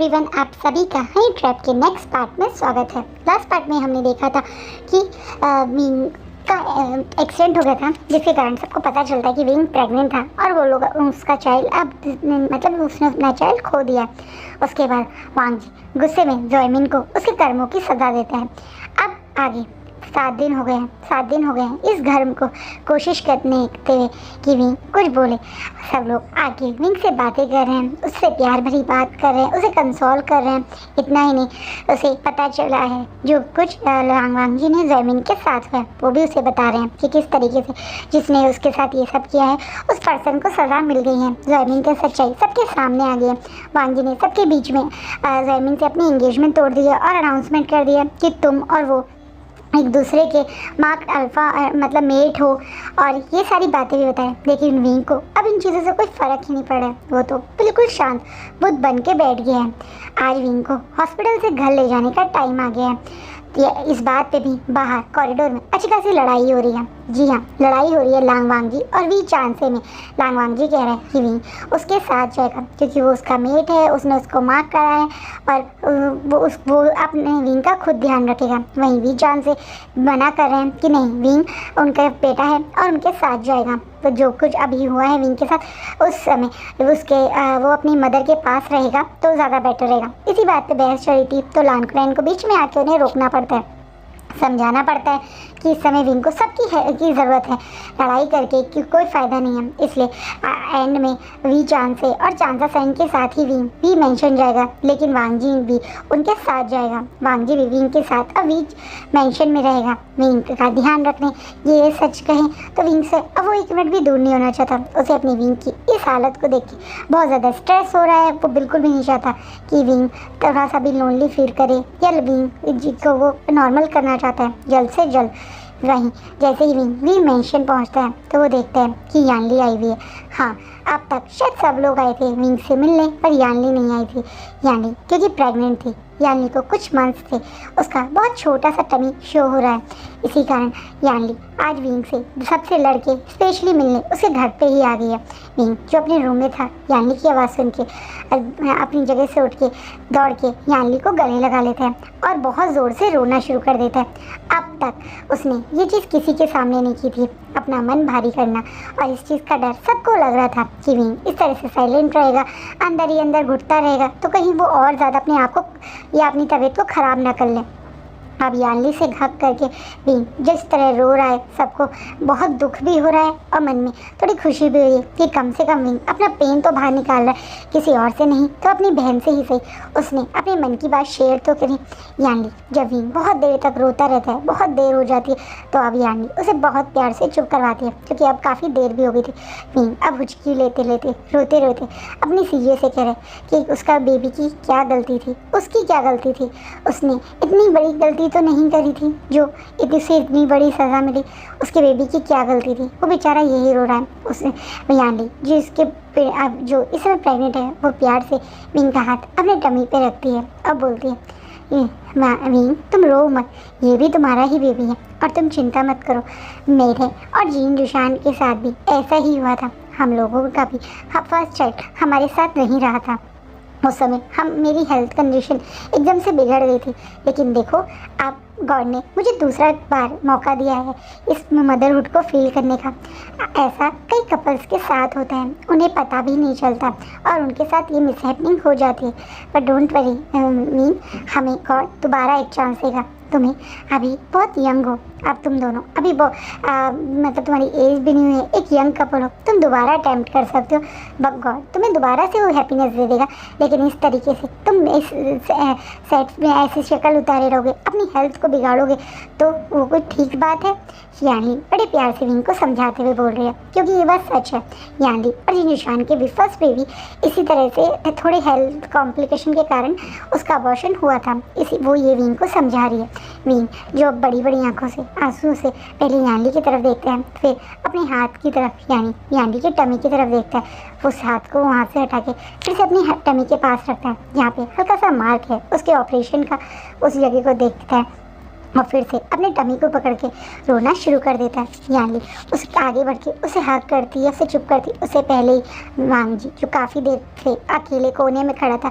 Everyone, आप सभी का हनी ट्रैप के नेक्स्ट पार्ट में स्वागत है। लास्ट पार्ट में हमने देखा था कि विंग का एक्सीडेंट हो गया था, जिसके कारण सबको पता चलता है कि विंग प्रेग्नेंट था और वो लोग उसका चाइल्ड अब मतलब उसने अपना चाइल्ड खो दिया। उसके बाद वांग जी गुस्से में जोएमिन को उसके कर्मों की सजा देता है। अब आगे 7 दिन हो गए हैं इस घर को कोशिश करने हुए कि विंग कुछ बोले। सब लोग आके विंग से बातें कर रहे हैं, उससे प्यार भरी बात कर रहे हैं, उसे कंसोल कर रहे हैं। इतना ही नहीं, उसे पता चला है जो कुछ वांग जी ने जोएमिन के साथ हुआ, वो भी उसे बता रहे हैं कि किस तरीके से जिसने उसके साथ ये सब किया है उस पर्सन को सज़ा मिल गई है। जोएमिन की सच्चाई सबके सामने आ गई है। वांग जी ने सबके बीच में जोएमिन से अपनी एंगेजमेंट तोड़ दी और अनाउंसमेंट कर दिया कि तुम और वो एक दूसरे के मार्क अल्फा मतलब मेट हो, और ये सारी बातें भी बताएं। लेकिन विंग को अब इन चीज़ों से कोई फ़र्क ही नहीं पड़ा है। वो तो बिल्कुल शांत बुद्ध बन के बैठ गया है। आज विंग को हॉस्पिटल से घर ले जाने का टाइम आ गया है। इस बात पे भी बाहर कॉरिडोर में अच्छी खासी लड़ाई हो रही है। जी हाँ, लड़ाई हो रही है लांग वांग जी और वी चांसे में। लांग वांग जी कह रहे हैं कि विंग उसके साथ जाएगा क्योंकि वो उसका मेट है, उसने उसको मार्क करा है और वो अपने विंग का खुद ध्यान रखेगा। वहीं वी चांस से मना कर रहे हैं कि नहीं, विंग उनका बेटा है और उनके साथ जाएगा। तो जो कुछ अभी हुआ है विंग के साथ, उस समय वो अपनी मदर के पास रहेगा तो ज़्यादा बेटर रहेगा। इसी बात पे बहस चली थी तो लान क्लैन को बीच में आके उन्हें रोकना पड़ता है, समझाना पड़ता है कि इस समय विंग को सबकी की ज़रूरत है। लड़ाई करके कि कोई फ़ायदा नहीं है। इसलिए एंड में वी चांसे और चांसा सैन के साथ ही विंग भी मेंशन जाएगा, लेकिन वांग जी भी उनके साथ जाएगा। वांग जी भी विंग के साथ अब वी मेंशन में रहेगा। विंग का ध्यान रखने ये सच कहें तो विंग से अब वो 1 मिनट भी दूर नहीं होना चाहता। उसे अपनी विंग की इस हालत को देख के बहुत ज़्यादा स्ट्रेस हो रहा है। वो बिल्कुल भी नहीं चाहता कि विंग थोड़ा सा भी लोनली फील करे या विंग जी को वो नॉर्मल करना चाहता है जल्द से जल्द। वहीं जैसे ही विंग मेंशन पहुंचता है तो वो देखता है कि यानली आई हुई है। हाँ, अब तक शायद सब लोग आए थे विंग से मिलने, पर यानली नहीं आई थी। यानली क्योंकि प्रेग्नेंट थी। यानली को कुछ मंथ्स थे, उसका बहुत छोटा सा टमी शो हो रहा है। इसी कारण यानली आज विंग से सबसे लड़के स्पेशली मिलने उसके घर पे ही आ गई है। विंग जो अपने रूम में था, यानली की आवाज़ सुन के अपनी जगह से उठ के दौड़ के यानली को गले लगा लेता है और बहुत ज़ोर से रोना शुरू कर देता है। अब तक उसने ये चीज़ किसी के सामने नहीं की थी, अपना मन भारी करना, और इस चीज़ का डर सबको लग रहा था कि विंग इस तरह से साइलेंट रहेगा, अंदर ही अंदर घुटता रहेगा तो कहीं वो और ज़्यादा अपने आप को या अपनी तबीयत को ख़राब ना कर ले। अब यानली से घक करके विंग जिस तरह रो रहा है, सबको बहुत दुख भी हो रहा है और मन में थोड़ी खुशी भी हुई है कि कम से कम विंग अपना पेन तो बाहर निकाल रहा है, किसी और से नहीं तो अपनी बहन से ही सही उसने अपने मन की बात शेयर तो करी। यानली जब विंग बहुत देर तक रोता रहता है, बहुत देर हो जाती है, तो अब यानली उसे बहुत प्यार से चुप करवाती है क्योंकि अब काफ़ी देर भी हो गई थी। विंग अब हुचकी लेते लेते रोते रोते अपनी सीजे से कह रहे कि उसका बेबी की क्या गलती थी, उसकी क्या गलती थी, उसने इतनी बड़ी गलती तो नहीं करी थी जो उसे इतनी बड़ी सज़ा मिली, उसके बेबी की क्या गलती थी। वो बेचारा यही रो रहा है। उसने यानली जो इसके अब जो इस समय प्रेग्नेंट है, वो प्यार से विंग का हाथ अपने टमी पे रखती है और बोलती है विंग तुम रो मत, ये भी तुम्हारा ही बेबी है और तुम चिंता मत करो। मेरे और जीन जुशान के साथ भी ऐसा ही हुआ था। हम लोगों का भी फर्स्ट चाइल्ड हमारे साथ नहीं रहा था। उस समय मेरी हेल्थ कंडीशन एकदम से बिगड़ गई थी, लेकिन देखो आप गॉड ने मुझे दूसरा बार मौका दिया है इस मदरहुड को फील करने का। ऐसा कई कपल्स के साथ होता है, उन्हें पता भी नहीं चलता और उनके साथ ये मिसहैपनिंग हो जाती है। पर डोंट वरी मीन, हमें गॉड दोबारा एक चांस देगा। तुम्हें अभी बहुत यंग हो, अब तुम दोनों अभी मतलब तुम्हारी एज भी नहीं हुई है, एक यंग कपल हो, तुम दोबारा अटैम्प्ट कर सकते हो। बट गॉड तुम्हें दोबारा से वो हैप्पीनेस दे देगा, लेकिन इस तरीके से तुम इस सेट में ऐसी शक्ल उतारे रहोगे, अपनी हेल्थ को बिगाड़ोगे तो वो कोई ठीक बात है। यानली बड़े प्यार से विंग को समझाते हुए बोल रही है क्योंकि ये बात सच है। यानली और जिनशान के भी फर्स्ट बेबी इसी तरह से थोड़े हेल्थ कॉम्प्लिकेशन के कारण उसका अबॉर्शन हुआ था। वो ये विंग को समझा रही है। विंग जो बड़ी बड़ी आंखों से आंसू से पहले यानली की तरफ देखता है, फिर अपने हाथ की तरफ यानी यानली के टमी की तरफ देखता है। उस हाथ को वहाँ से हटा के फिर से अपनी टमी के पास रखता है जहाँ पे हल्का सा मार्क है उसके ऑपरेशन का, उस जगह को देखता है और फिर से अपने टमी को पकड़ के रोना शुरू कर देता है। यानली उसके आगे बढ़ के उसे हक करती है, उसे चुप करती। उससे पहले ही वांग जी जो काफ़ी देर से अकेले कोने में खड़ा था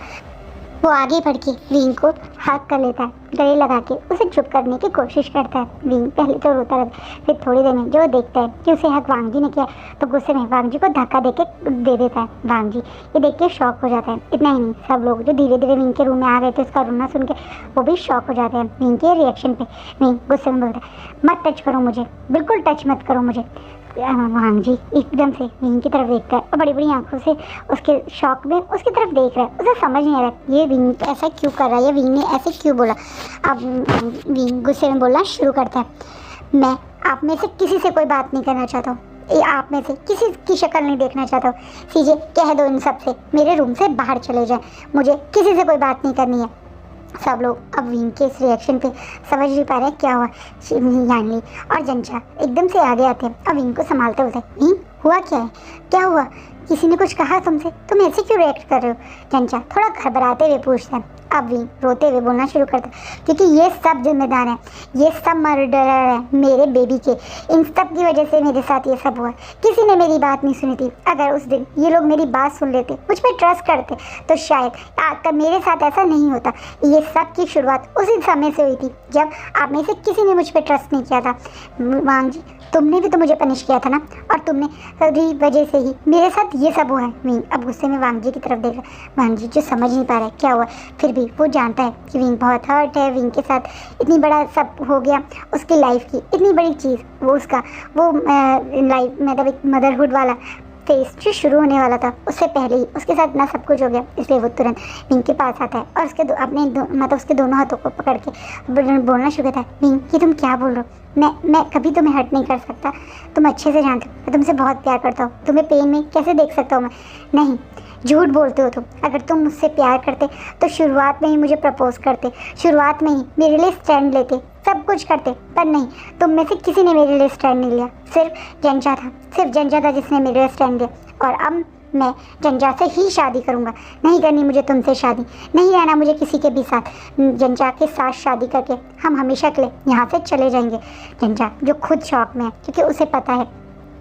वो आगे बढ़ के विंग को हाथ कर लेता है, गले लगा के उसे चुप करने की कोशिश करता है। विंग पहले तो रोता रहता है, फिर थोड़ी देर में जो देखता है कि उसे हक वांग जी ने किया तो गुस्से में वांग जी को धक्का दे देता है। वांग जी ये देख के शॉक हो जाता है। इतना ही नहीं, सब लोग जो धीरे धीरे विंग के रूम में आ गए थे उसका रोना सुन के वो भी शॉक हो जाते हैं विंग के रिएक्शन पे। विंग गुस्से में बोलता है, मत टच करो मुझे, बिल्कुल टच मत करो मुझे। वांग जी एकदम से विंग की तरफ देखता है और बड़ी बड़ी आंखों से उसके शॉक में उसकी तरफ देख रहा है। उसे समझ नहीं आ रहा ये विंग ऐसा क्यों कर रहा है, ये विंग ने ऐसे क्यों बोला। अब विंग गुस्से में बोलना शुरू करता है, मैं आप में से किसी से कोई बात नहीं करना चाहता हूँ, आप में से किसी की शक्ल नहीं देखना चाहता हूँ। सीजे कह दो इन सब से मेरे रूम से बाहर चले जाए, मुझे किसी से कोई बात नहीं करनी है। सब लोग अब विंग के इस रिएक्शन पे समझ नहीं पा रहे क्या हुआ। यानली और जंचा एकदम से आगे आते हैं और विंग को संभालते होते हैं। विंग हुआ क्या है, क्या हुआ, किसी ने कुछ कहा तुमसे, तुम ऐसे क्यों रिएक्ट कर रहे हो। जंचा थोड़ा घबराते हुए पूछता है। अब विंग रोते हुए बोलना शुरू करता है, क्योंकि ये सब जिम्मेदार हैं, ये सब मर्डरर हैं मेरे बेबी के, इन सब की वजह से मेरे साथ ये सब हुआ। किसी ने मेरी बात नहीं सुनी थी। अगर उस दिन ये लोग मेरी बात सुन लेते, मुझ पर ट्रस्ट करते तो शायद आकर मेरे साथ ऐसा नहीं होता। ये सब की शुरुआत उसी समय से हुई थी जब आप में से किसी ने मुझ पर ट्रस्ट नहीं किया था। वांग जी तुमने भी तो मुझे पनिश किया था ना, और तुमने सारी वजह से ही मेरे साथ ये सब हुआ है। विंग अब गुस्से में वांग जी की तरफ देख रहा है। वांग जी जो समझ नहीं पा रहा है क्या हुआ, फिर भी वो जानता है कि विंग बहुत हर्ट है। विंग के साथ इतनी बड़ा सब हो गया, उसकी लाइफ की इतनी बड़ी चीज़, वो उसका वो लाइफ मतलब एक मदरहुड वाला फेस जो शुरू होने वाला था उससे पहले ही उसके साथ इतना सब कुछ हो गया। इसलिए वो तुरंत विंग के पास आता है और उसके मतलब उसके दोनों हाथों को पकड़ के बोलना शुरू करता है, विंग कि तुम क्या बोल रहे हो, मैं कभी तुम्हें हर्ट नहीं कर सकता, तुम अच्छे से जानते हो मैं तुमसे बहुत प्यार करता हूँ, तुम्हें पेन में कैसे देख सकता हूँ मैं। नहीं, झूठ बोलते हो तुम। अगर तुम मुझसे प्यार करते तो शुरुआत में ही मुझे प्रपोज करते, शुरुआत में ही मेरे लिए स्टैंड लेते, सब कुछ करते, पर नहीं, तुम में से किसी ने मेरे लिए स्टैंड नहीं लिया। सिर्फ जंजा था, सिर्फ जंजा था जिसने मेरे लिए स्टैंड लिया। और अब मैं जंजा से ही शादी करूँगा, नहीं करनी मुझे तुमसे शादी, नहीं रहना मुझे किसी के भी साथ। जंजा के साथ शादी करके हम हमेशा के लिए यहाँ से चले जाएंगे। जंजा जो खुद शौक में है क्योंकि उसे पता है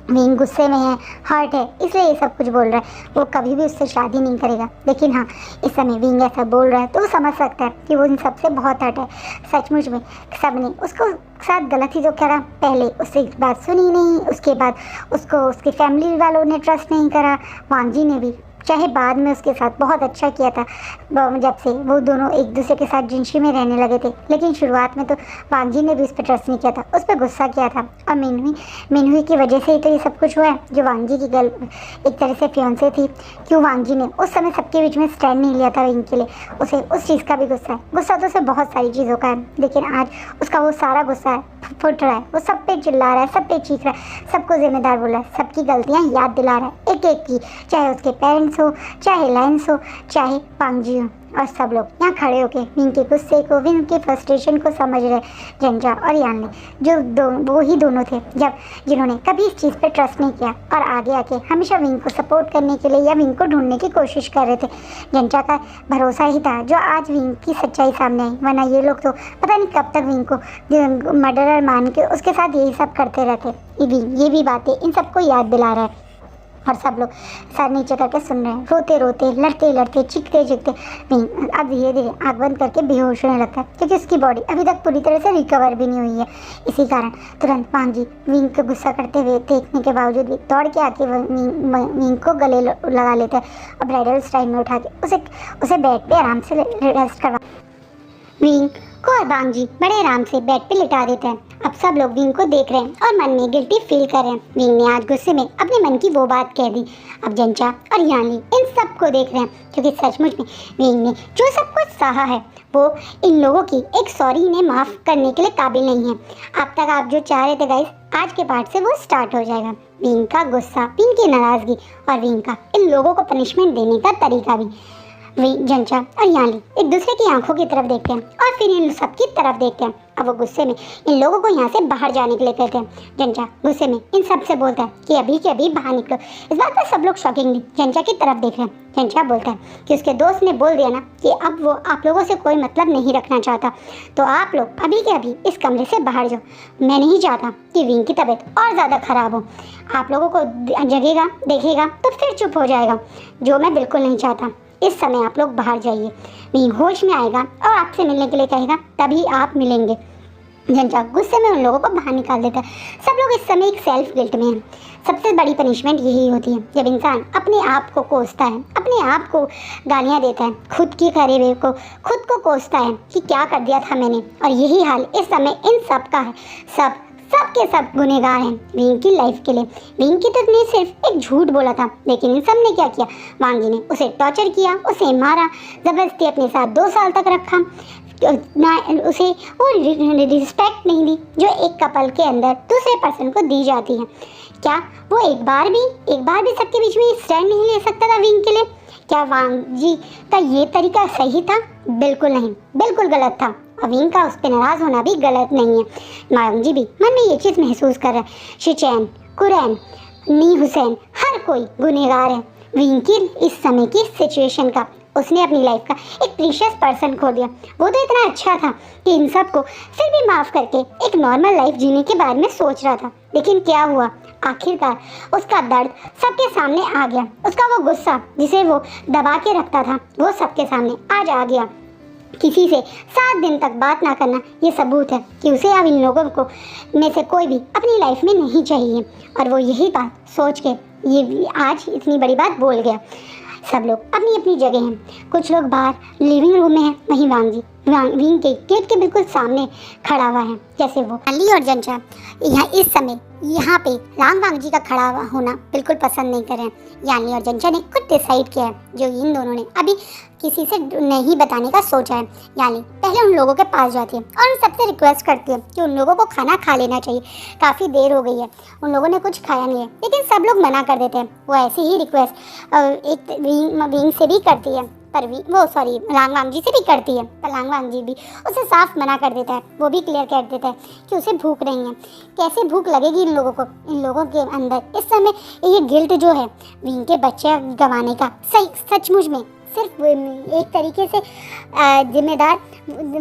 विंग गुस्से में है, हर्ट है, इसलिए ये सब कुछ बोल रहा है। वो कभी भी उससे शादी नहीं करेगा। लेकिन हाँ, इस समय विंग ऐसा बोल रहा है तो वो समझ सकता है कि वो इन सबसे बहुत हर्ट है। सचमुच में सब ने उसको साथ गलत ही जो करा, पहले उससे बात सुनी नहीं, उसके बाद उसको उसकी फैमिली वालों ने ट्रस्ट नहीं करा, वांग जी ने भी, चाहे बाद में उसके साथ बहुत अच्छा किया था जब से वो दोनों एक दूसरे के साथ जिनशी में रहने लगे थे। लेकिन शुरुआत में तो वांग जी ने भी उस पर ट्रस्ट नहीं किया था, उस पर गुस्सा किया था। और मिनहुई की वजह से ही तो ये सब कुछ हुआ है। जो वांग जी की एक तरह से फियांसे थी, क्यों वांग जी ने उस समय सबके बीच में स्टैंड नहीं लिया था विंग के लिए, उसे उस चीज़ का भी गुस्सा है। गुस्सा तो उसे बहुत सारी चीज़ों का है, लेकिन आज उसका वो सारा गुस्सा है फुट रहा है, वो सब पे चिल्ला रहा है, सब पे चीख रहा है, सबको जिम्मेदार बोल रहा है, सबकी गलतियाँ याद दिला रहा है एक एक की, चाहे उसके पेरेंट्स हो, चाहे लाइन्स हो, चाहे वांग जी हो। और सब लोग यहाँ खड़े होके विंग के गुस्से को, विंग के फ्रस्ट्रेशन को समझ रहे। जंजा और यानली जो वो ही दोनों थे जिन्होंने कभी इस चीज़ पे ट्रस्ट नहीं किया और आगे आके हमेशा विंग को सपोर्ट करने के लिए या विंग को ढूंढने की कोशिश कर रहे थे। जंजा का भरोसा ही था जो आज विंग की सच्चाई सामने आई, वरना ये लोग तो पता नहीं कब तक विंग को मर्डरर मान के उसके साथ यही सब करते रहते। ये भी बातें इन सबको याद दिला रहा है और सब लोग सर नीचे करके सुन रहे हैं, रोते रोते, लड़ते लड़ते, चीखते चीखते। विंग अब धीरे धीरे आँख बंद करके बेहोश होने लगता है क्योंकि उसकी बॉडी अभी तक पूरी तरह से रिकवर भी नहीं हुई है। इसी कारण तुरंत वांग जी विंग को गुस्सा करते हुए देखने के बावजूद भी दौड़ के आके विंग को गले लगा लेते हैं और ब्राइडल स्टाइल में उठा के उसे बेड पे आराम से रेस्ट करवा। विंग को और वांग जी बड़े आराम से बेड पे लिटा देते हैं। अब सब लोग विंग को देख रहे हैं और मन में गिल्टी फील कर रहे हैं। विंग ने आज गुस्से में अपने मन की वो बात कह दी। अब जंचा और यानी इन सब को देख रहे हैं क्योंकि सचमुच में विंग ने जो सब कुछ सहा है वो इन लोगों की एक सॉरी इन्हें माफ़ करने के लिए काबिल नहीं है। अब तक आप जो चाह रहे थे गाइस, आज के पार्ट से वो स्टार्ट हो जाएगा। विंग का गुस्सा, विंग की नाराज़गी और विंग का इन लोगों को पनिशमेंट देने का तरीका भी। जंचा और यानी एक दूसरे की आंखों की तरफ देखते हैं और फिर इन सबकी तरफ देखते हैं। अब वो गुस्से में इन लोगों को यहाँ से बाहर जाने के लिए कहते हैं। जंचा गुस्से में इन सब से बोलता है कि अभी के अभी बाहर निकलो। इस बात पर सब लोग शॉकिंगली जंचा की तरफ देख रहे हैं। जंचा बोलता है कि उसके दोस्त ने बोल दिया ना कि अब वो आप लोगों से कोई मतलब नहीं रखना चाहता, तो आप लोग अभी के अभी इस कमरे से बाहर जाओ। मैं नहीं चाहता कि विंग की तबीयत और ज़्यादा ख़राब हो। आप लोगों को जगेगा, देखेगा तो फिर चुप हो जाएगा, जो मैं बिल्कुल नहीं चाहता। इस समय आप लोग बाहर जाइए। विंग होश में आएगा और आपसे मिलने के लिए कहेगा, तभी आप मिलेंगे। झंझा गुस्से में उन लोगों को बाहर निकाल देता है। सब लोग इस समय एक सेल्फ गिल्ट में हैं। सबसे बड़ी पनिशमेंट यही होती है जब इंसान अपने आप को कोसता है, अपने आप को गालियाँ देता है, खुद की खरीबे को खुद को कोसता है कि क्या कर दिया था मैंने। और यही हाल इस समय इन सब का है। सब के सब गुनहगार हैं विंग की लाइफ के लिए। विंग की तो ने सिर्फ एक झूठ बोला था, लेकिन इन सब ने क्या किया, वांगी ने उसे टॉर्चर किया, उसे मारा, ज़बरदस्ती अपने साथ 2 साल तक रखा, ना उसे वो रिस्पेक्ट नहीं दी जो एक कपल के अंदर दूसरे पर्सन को दी जाती है। क्या वो एक बार भी सबके बीच में स्टैंड नहीं ले सकता था विंग के लिए? क्या वांगी का ये तरीका सही था? बिल्कुल नहीं, बिल्कुल गलत था। और विंग का उस पर नाराज़ होना भी गलत नहीं है। वांगी भी मन में ये चीज़ महसूस कर रहा है। शिचैन, कुरैन, नी हुसैन, हर कोई गुनहगार है विंग की इस समय की सिचुएशन का। उसने अपनी लाइफ का एक प्रीशियस पर्सन खो दिया। वो तो इतना अच्छा था कि इन सबको फिर भी माफ़ करके एक नॉर्मल लाइफ जीने के बारे में सोच रहा था। लेकिन क्या हुआ, आखिरकार उसका दर्द सबके सामने आ गया। उसका वो गुस्सा जिसे वो दबा के रखता था, वो सबके सामने आज आ गया। किसी से 7 दिन तक बात ना करना ये सबूत है कि उसे अब इन लोगों को में से कोई भी अपनी लाइफ में नहीं चाहिए। और वो यही बात सोच के ये आज इतनी बड़ी बात बोल गया। सब लोग अपनी अपनी जगह हैं। कुछ लोग बाहर लिविंग रूम में हैं, वहीं वांगी विंग के गेट के बिल्कुल सामने खड़ा हुआ है। जैसे वो अली और जंचा इस समय यहाँ पे राम वांगजी का खड़ा होना बिल्कुल पसंद नहीं कर रहे हैं। यानी और जंचा ने खुद डिसाइड किया है, जो इन दोनों ने अभी किसी से नहीं बताने का सोचा है। यानी पहले उन लोगों के पास जाती है और उन सबसे रिक्वेस्ट करती है कि उन लोगों को खाना खा लेना चाहिए। काफ़ी देर हो गई है, उन लोगों ने कुछ खाया नहीं है। लेकिन सब लोग मना कर देते हैं। वो ऐसी ही रिक्वेस्ट एक विंग से भी करती है, पर लांग वांगजी से भी करती है, पर लांग वांगजी भी उसे साफ मना कर देता है। वो भी क्लियर कर देता है कि उसे भूख नहीं है। कैसे भूख लगेगी इन लोगों को? इन लोगों के अंदर इस समय ये गिल्ट जो है विंग के बच्चे गंवाने का, सही सचमुच में सिर्फ एक तरीके से जिम्मेदार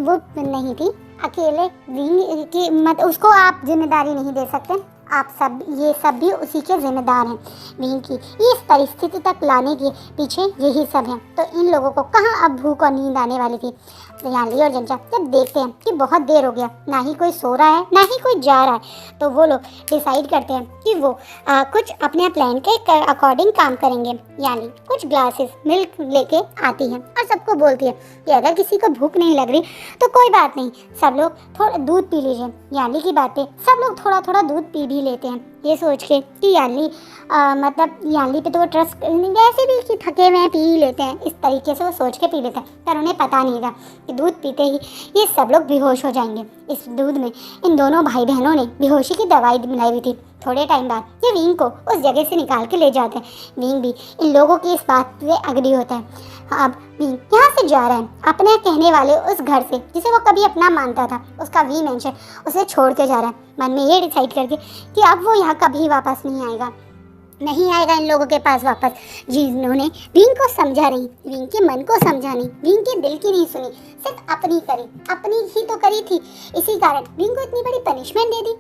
वो नहीं थी। अकेले विंग की मत उसको आप जिम्मेदारी नहीं दे सकते। आप सब ये सब भी उसी के जिम्मेदार हैं। विंग की इस परिस्थिति तक लाने के पीछे यही सब है। तो इन लोगों को कहाँ अब भूख और नींद आने वाली थी? याली और जंचा जब देखते हैं कि बहुत देर हो गया, ना ही कोई सो रहा है ना ही कोई जा रहा है, तो वो लोग डिसाइड करते हैं कि वो कुछ अपने प्लान के अकॉर्डिंग काम करेंगे। यानी कुछ ग्लासेस मिल्क लेके आती है और सबको बोलती है कि अगर किसी को भूख नहीं लग रही तो कोई बात नहीं, सब लोग थोड़ा दूध पी लीजिए। याली की बातें सब लोग थोड़ा थोड़ा दूध पी भी लेते हैं, ये सोच के कि याली पे तो वो ट्रस्ट वैसे भी कि थके हुए पी ही लेते हैं। इस तरीके से वो सोच के पी लेते हैं, पर उन्हें पता नहीं था कि दूध पीते ही ये सब लोग बेहोश हो जाएंगे। इस दूध में इन दोनों भाई बहनों ने बेहोशी की दवाई मिलाई हुई थी। थोड़े टाइम बाद ये विंग को उस जगह से निकाल के ले जाते हैं। विंग भी इन लोगों की इस बात से अग्री होता है। अब विंग यहाँ से जा रहा है अपने कहने वाले उस घर से जिसे वो कभी अपना मानता था, उसका वी मेंशन उसे छोड़ के जा रहा है, मन में ये डिसाइड करके कि अब वो यहाँ कभी वापस नहीं आएगा इन लोगों के पास वापस। जिन्होंने विंग को समझा नहीं, विंग के मन को समझा नहीं, विंग के दिल की नहीं सुनी, सिर्फ अपनी करी, अपनी ही तो करी थी। इसी कारण विंग को इतनी बड़ी पनिशमेंट दे दी।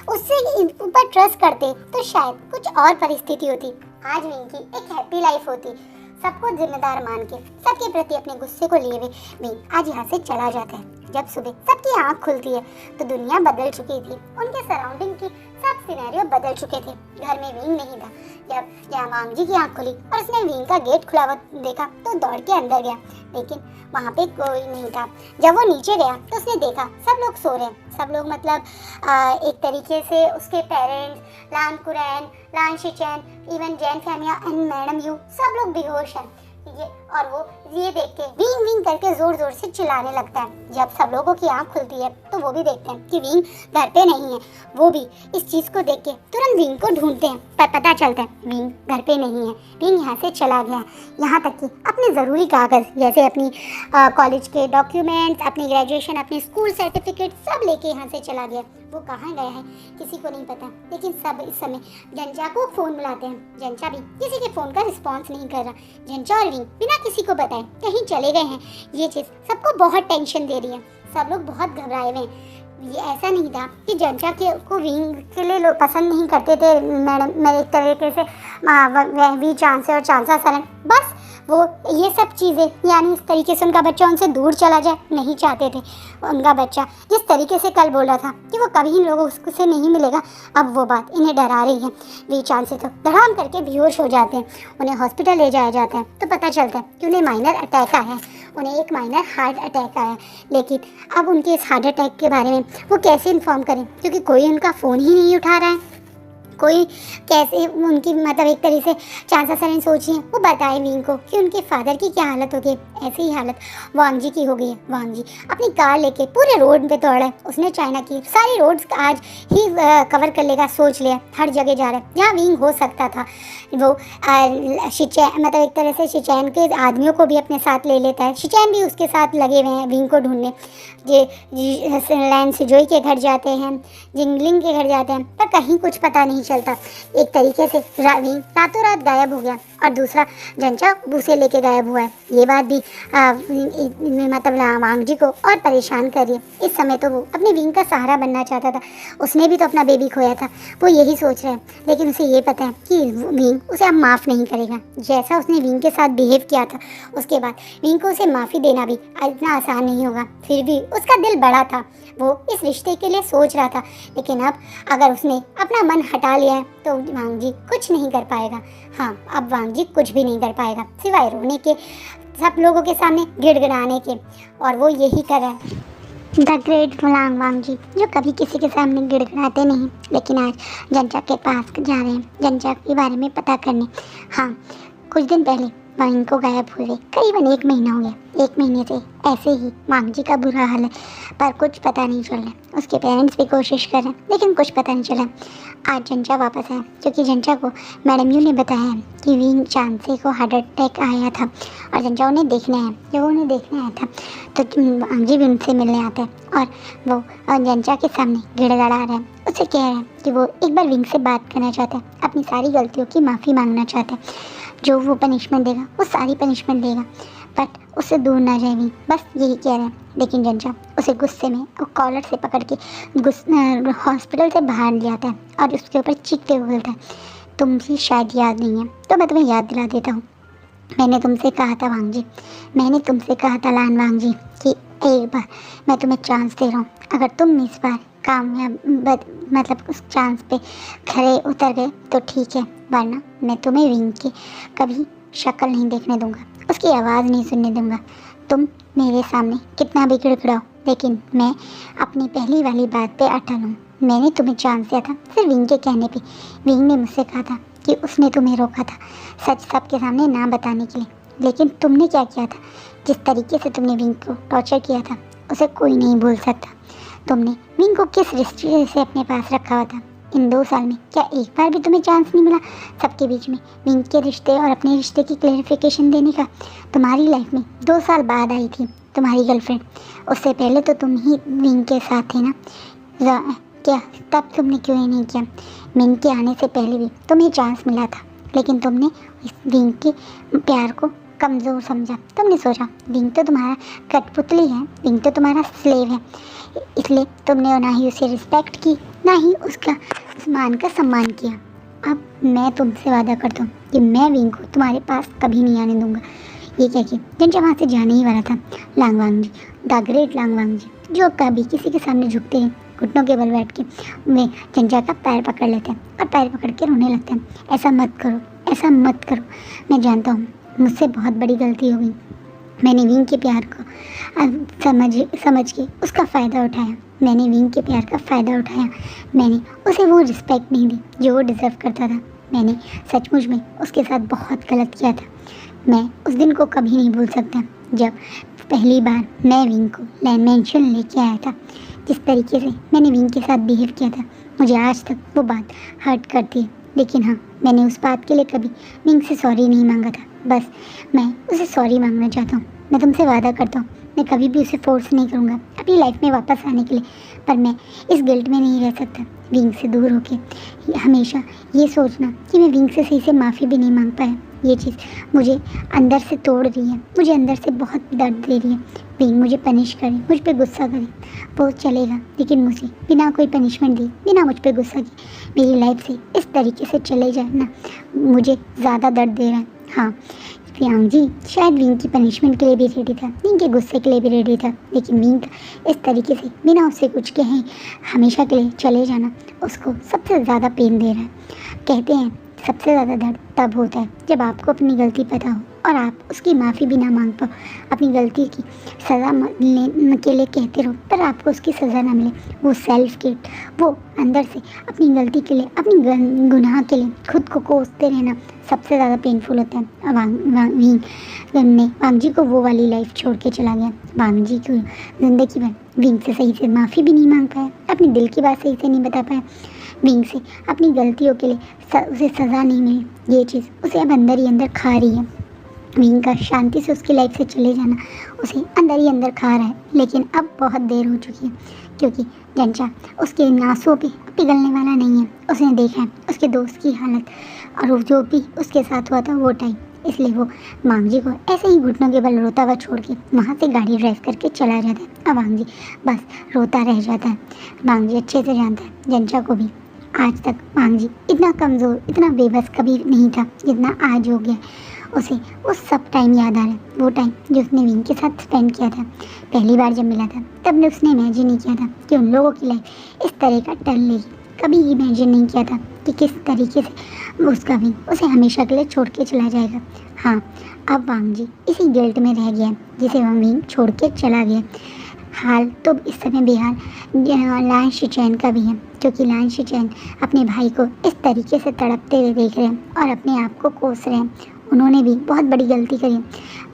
उससे ऊपर ट्रस्ट करते तो शायद कुछ और परिस्थिति होती। आज विंग की एक हैप्पी लाइफ होती। सबको जिम्मेदार मान के सबके प्रति अपने गुस्से को लिए हुए विंग आज यहाँ से चला जाता है। जब सुबह सबकी आँख खुलती है तो दुनिया बदल चुकी थी। उनके सराउंडिंग की सब सिनेरियो बदल चुके थे। घर में विंग नहीं था। जब वांगजी की आँख खुली और उसने विंग का गेट खुला हुआ देखा तो दौड़ के अंदर गया, लेकिन वहाँ पे कोई नहीं था। जब वो नीचे गया तो उसने देखा सब लोग सो रहे हैं। सब लोग एक तरीके से उसके पेरेंट्स, लान कुरैन, लान शिचैन, इवन जैन फैमिया एंड मैडम यू सब लोग बेहोश हैं। और वो ये देख के विंग विंग करके जोर जोर से चिल्लाने लगता है। जब सब लोगों की आंख खुलती है तो वो भी देखते हैं कि विंग घर पे नहीं है। वो भी इस चीज़ को देख के तुरंत विंग को ढूंढते हैं, पर पता चलता है विंग घर पे नहीं है। विंग यहाँ से चला गया। यहाँ तक कि अपने ज़रूरी कागज़ जैसे अपनी कॉलेज के डॉक्यूमेंट्स, अपनी ग्रेजुएशन, अपने स्कूल सर्टिफिकेट सब लेके यहाँ से चला गया। वो कहाँ गया है किसी को नहीं पता, लेकिन सब इस समय जंचा को फ़ोन मिलाते हैं। जंचा भी किसी के फ़ोन का रिस्पॉन्स नहीं कर रहा। जंचा और विंग बिना किसी को बताए कहीं चले गए हैं। ये चीज़ सबको बहुत टेंशन दे रही है। सब लोग बहुत घबराए हुए हैं। ये ऐसा नहीं था कि जंचा को विंग के लिए लोग पसंद नहीं करते थे। मैडम मैं एक तरीके से वी चांसे और चांसा सरन बस वो ये सब चीज़ें यानी इस तरीके से उनका बच्चा उनसे दूर चला जाए नहीं चाहते थे। उनका बच्चा जिस तरीके से कल बोला था कि वो कभी इन लोगों से नहीं मिलेगा, अब वो बात इन्हें डरा रही है। बेचान से तो धड़ाम करके बेहोश हो जाते हैं। उन्हें हॉस्पिटल ले जाया जाता है तो पता चलता है कि उन्हें माइनर अटैक आया है, उन्हें एक माइनर हार्ट अटैक आया है। लेकिन अब उनके इस हार्ट अटैक के बारे में वो कैसे इन्फॉर्म करें, क्योंकि कोई उनका फ़ोन ही नहीं उठा रहा है। कोई कैसे उनकी मतलब एक तरह से चांसा सर ने सोची है वो बताए विंग को कि उनके फादर की क्या हालत होगी। ऐसी ही हालत वांग जी की हो गई है। वांग जी अपनी कार लेके पूरे रोड पे दौड़ा है। उसने चाइना की सारी रोड्स आज ही कवर कर लेगा सोच लिया। हर जगह जा रहा है जहाँ विंग हो सकता था। वो शिचैन मतलब एक तरह से शिचैन के आदमियों को भी अपने साथ ले लेता है। शिचैन भी उसके साथ लगे हुए हैं विंग को ढूंढने। लैंड सिजोई के घर जाते हैं, जिंगलिंग के घर जाते हैं, पर कहीं कुछ पता नहीं चलता। एक तरीके से विंग रातों रात गायब हो गया और दूसरा जंचा उसे लेके गायब हुआ है। ये बात भी मतलब वांग जी को और परेशान कर रही है। इस समय तो वो अपने विंग का सहारा बनना चाहता था। उसने भी तो अपना बेबी खोया था, वो यही सोच रहा है। लेकिन उसे ये पता है कि विंग उसे अब माफ़ नहीं करेगा। जैसा उसने विंग के साथ बिहेव किया था उसके बाद विंग को उसे माफ़ी देना भी इतना आसान नहीं होगा। फिर भी उसका दिल बड़ा था, वो इस रिश्ते के लिए सोच रहा था। लेकिन अब अगर उसने अपना मन हटा लिया है तो वांग जी कुछ नहीं कर पाएगा। हाँ, अब वांग जी कुछ भी नहीं कर पाएगा सिवाय रोने के, सब लोगों के सामने गिड़गिड़ाने के, और वो यही कर रहा है। द ग्रेट वांग जी जो कभी किसी के सामने गिड़गिड़ाते नहीं, लेकिन आज जंचा के पास जा रहे हैं जंचा के बारे में पता करने। हाँ, कुछ दिन पहले वांग को गायब हुए करीबन 1 महीना हो गया। 1 महीने से ऐसे ही वांग जी का बुरा हाल है, पर कुछ पता नहीं चल रहा। उसके पेरेंट्स भी कोशिश कर रहे हैं लेकिन कुछ पता नहीं चला। आज जंचा वापस आया क्योंकि जंचा को मैडम यू ने बताया है कि विंग चांसे को हार्ट अटैक आया था और जंचा उन्हें देखने आया। जब उन्हें देखने आया था तो वांग जी भी उनसे मिलने आता है और वो जंचा के सामने गिड़गिड़ा रहा है। उसे कह रहा है कि वो एक बार विंग से बात करना चाहता है, अपनी सारी गलतियों की माफ़ी मांगना चाहता है। जो वो पनिशमेंट देगा वो सारी पनिशमेंट देगा, बट उससे दूर ना जाए विंग, बस यही कह रहा है। लेकिन जंचा उसे गुस्से में और कॉलर से पकड़ के हॉस्पिटल से बाहर ले आता है और उसके ऊपर चीखते हुए बोलता है, तुमसे शायद याद नहीं है तो मैं तुम्हें याद दिला देता हूँ। मैंने तुमसे कहा था वांग जी, मैंने तुमसे कहा था लान वांग जी कि एक बार मैं तुम्हें चांस दे रहा हूँ। अगर तुम इस बार कामयाब मतलब उस चांस पे खरे उतर गए तो ठीक है, वरना मैं तुम्हें विंग की कभी शक्ल नहीं देखने दूंगा, उसकी आवाज़ नहीं सुनने दूंगा। तुम मेरे सामने कितना भी गिड़गिड़ाओ, लेकिन मैं अपनी पहली वाली बात पे अटल हूँ। मैंने तुम्हें चांस दिया था सिर्फ विंग के कहने पे। विंग ने मुझसे कहा था कि उसने तुम्हें रोका था सच सबके सामने ना बताने के लिए, लेकिन तुमने क्या किया था? जिस तरीके से तुमने विंग को टॉर्चर किया था उसे कोई नहीं भूल सकता। तुमने विंग को किस रिश्ते से अपने पास रखा हुआ था? इन 2 साल में क्या एक बार भी तुम्हें चांस नहीं मिला सबके बीच में विंग के रिश्ते और अपने रिश्ते की क्लैरिफिकेशन देने का? तुम्हारी लाइफ में 2 साल बाद आई थी तुम्हारी गर्लफ्रेंड, उससे पहले तो तुम ही विंग के साथ थे ना? क्या तब तुमने क्यों ही नहीं किया? विंग के आने से पहले भी तुम्हें चांस मिला था, लेकिन तुमने इस विंग के प्यार को कमज़ोर समझा। तुमने सोचा विंग तो तुम्हारा कठपुतली है, विंग तो तुम्हारा स्लेव है, इसलिए तुमने ना ही उसे रिस्पेक्ट की ना ही उसका मान का सम्मान किया। अब मैं तुमसे वादा करता हूँ कि मैं विंग को तुम्हारे पास कभी नहीं आने दूंगा। ये कह के जंचा वहाँ से जाने ही वाला था। लांग वांग जी, द ग्रेट लांग वांग जी, जो कभी किसी के सामने झुकते हैं, घुटनों के बल बैठ के वे जंचा का पैर पकड़ लेते हैं और पैर पकड़ के रोने लगते हैं। ऐसा मत करो, ऐसा मत करो। मैं जानता हूँ मुझसे बहुत बड़ी गलती हो गई। मैंने विंग के प्यार को समझ के उसका फ़ायदा उठाया। मैंने विंग के प्यार का फ़ायदा उठाया। मैंने उसे वो रिस्पेक्ट नहीं दी जो वो डिज़र्व करता था। मैंने सचमुच में उसके साथ बहुत गलत किया था। मैं उस दिन को कभी नहीं भूल सकता जब पहली बार मैं विंग को लैमेंशन लेके आया था। जिस तरीके से मैंने विंग के साथ बिहेव किया था, मुझे आज तक वो बात हर्ट करती है। लेकिन हाँ, मैंने उस बात के लिए कभी विंग से सॉरी नहीं मांगा था। बस मैं उसे सॉरी मांगना चाहता हूँ। मैं तुमसे वादा करता हूँ मैं कभी भी उसे फोर्स नहीं करूँगा अपनी लाइफ में वापस आने के लिए, पर मैं इस गिल्ट में नहीं रह सकता विंग से दूर होके। हमेशा ये सोचना कि मैं विंग से सही से माफ़ी भी नहीं मांग पाया, ये चीज़ मुझे अंदर से तोड़ रही है, मुझे अंदर से बहुत दर्द दे रही है। विंग मुझे पनिश करे, मुझ पर गुस्सा करे वो चलेगा, लेकिन मुझे बिना कोई पनिशमेंट दी, बिना मुझ पर गुस्सा किए मेरी लाइफ से इस तरीके से चले जाना मुझे ज़्यादा दर्द दे रहा है। हाँ, वियांग जी शायद विंग की पनिशमेंट के लिए भी रेडी था, विंग के गुस्से के लिए भी रेडी था, लेकिन विंग का इस तरीके से बिना उससे कुछ कहे हमेशा के लिए चले जाना उसको सबसे ज़्यादा पेन दे रहा है। कहते हैं सबसे ज़्यादा दर्द तब होता है जब आपको अपनी गलती पता हो और आप उसकी माफ़ी भी ना मांग पाओ, अपनी गलती की सज़ा लेने के लिए कहते रहो पर आपको उसकी सज़ा ना मिले। वो सेल्फ गिल्ट, वो अंदर से अपनी गलती के लिए, अपनी गुनाह के लिए खुद को कोसते रहना सबसे ज़्यादा पेनफुल होता है। वांग जी को वो वाली लाइफ छोड़ के चला गया। वांग जी को ज़िंदगी भर विंग से सही से माफ़ी भी नहीं मांग पाया, अपनी दिल की बात सही से नहीं बता पाया, विंग से अपनी गलतियों के लिए उसे सज़ा नहीं मिली। ये चीज़ उसे अब अंदर ही अंदर खा रही है। विंग का शांति से उसकी लाइफ से चले जाना उसे अंदर ही अंदर खा रहा है। लेकिन अब बहुत देर हो चुकी है क्योंकि जंचा उसके आंसुओं पे पिघलने वाला नहीं है। उसने देखा है उसके दोस्त की हालत और जो भी उसके साथ हुआ था वो टाइम, इसलिए वो वांग जी को ऐसे ही घुटनों के बल रोता हुआ छोड़ के वहाँ से गाड़ी ड्राइव करके चला जाता है। अब वांग जी बस रोता रह जाता है। वांग जी अच्छे से जानता है जंचा को भी आज तक वांग जी इतना कमज़ोर, इतना बेबस कभी नहीं था जितना आज हो गया। उसे वो सब टाइम याद आ रहा है, वो टाइम जो उसने विंग के साथ स्पेंड किया था पहली बार जब मिला था। तब ने उसने इमेजिन नहीं किया था कि उन लोगों की लाइफ इस तरह का टर्न लेगी। कभी इमेजिन नहीं किया था कि किस तरीके से उसका विंग उसे हमेशा के लिए छोड़ के चला जाएगा। हाँ, अब वांग जी इसी गिल्ट में रह गया जिसे वह विंग छोड़ के चला गया। हाल तो इस समय बेहाल लान शिचैन का भी है, क्योंकि लान शिचैन अपने भाई को इस तरीके से तड़पते हुए देख रहे हैं और अपने आप को कोस रहे हैं। उन्होंने भी बहुत बड़ी गलती करी।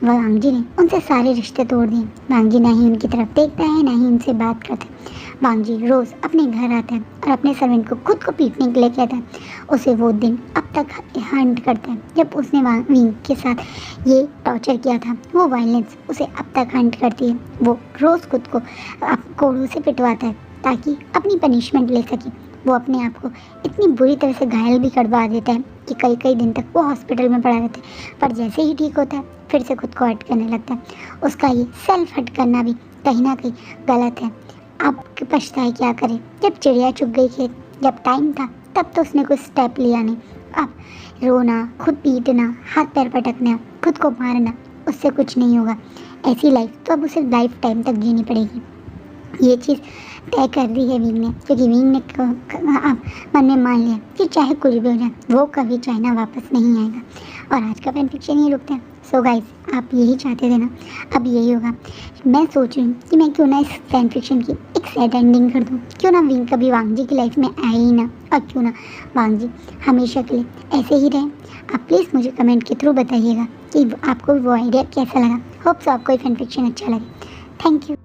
वांग जी ने उनसे सारे रिश्ते तोड़ दिए। वांग जी ना ही उनकी तरफ देखता है, ना ही उनसे बात करता है। वांग जी रोज़ अपने घर आता है और अपने सर्वेंट को खुद को पीटने के लिए कहता है। उसे वो दिन अब तक हंट करता है जब उसने विंग के साथ ये टॉर्चर किया था। वो वायलेंस उसे अब तक हंट करती है। वो रोज़ खुद को कोड़ों से पिटवाता है ताकि अपनी पनिशमेंट ले सके। वो अपने आप को इतनी बुरी तरह से घायल भी करवा देता है कि कई कई दिन तक वो हॉस्पिटल में पड़ा रहता है, पर जैसे ही ठीक होता है फिर से खुद को हर्ट करने लगता है। उसका ये सेल्फ हर्ट करना भी कहीं ना कहीं गलत है। अब पछताए क्या करे, जब चिड़िया चुग गई खेत, जब टाइम था तब तो उसने कोई स्टेप लिया नहीं। अब रोना, खुद पीटना, हाथ पैर पटकना, खुद को मारना, उससे कुछ नहीं होगा। ऐसी लाइफ तो अब उसे लाइफ टाइम तक जीनी पड़ेगी। ये चीज़ तय कर दी है विंग ने, क्योंकि विंग ने अब मन में मान लिया कि चाहे कुछ भी हो जाए वो कभी चाइना वापस नहीं आएगा। और आज का फैन फिक्शन ही रुकता है। सो गाइस, आप यही चाहते थे ना, अब यही होगा। मैं सोच रही हूँ कि मैं क्यों ना इस फैन फिक्शन की एक सैड एंडिंग कर दूँ। क्यों ना विंग कभी वांग जी की लाइफ में आए ही ना, और क्यों ना वांग जी हमेशा के लिए ऐसे ही रहें। आप प्लीज़ मुझे कमेंट के थ्रू बताइएगा कि आपको वो आइडिया कैसा लगा। होप सो आपको ये फैन फिक्शन अच्छा लगे। Thank you.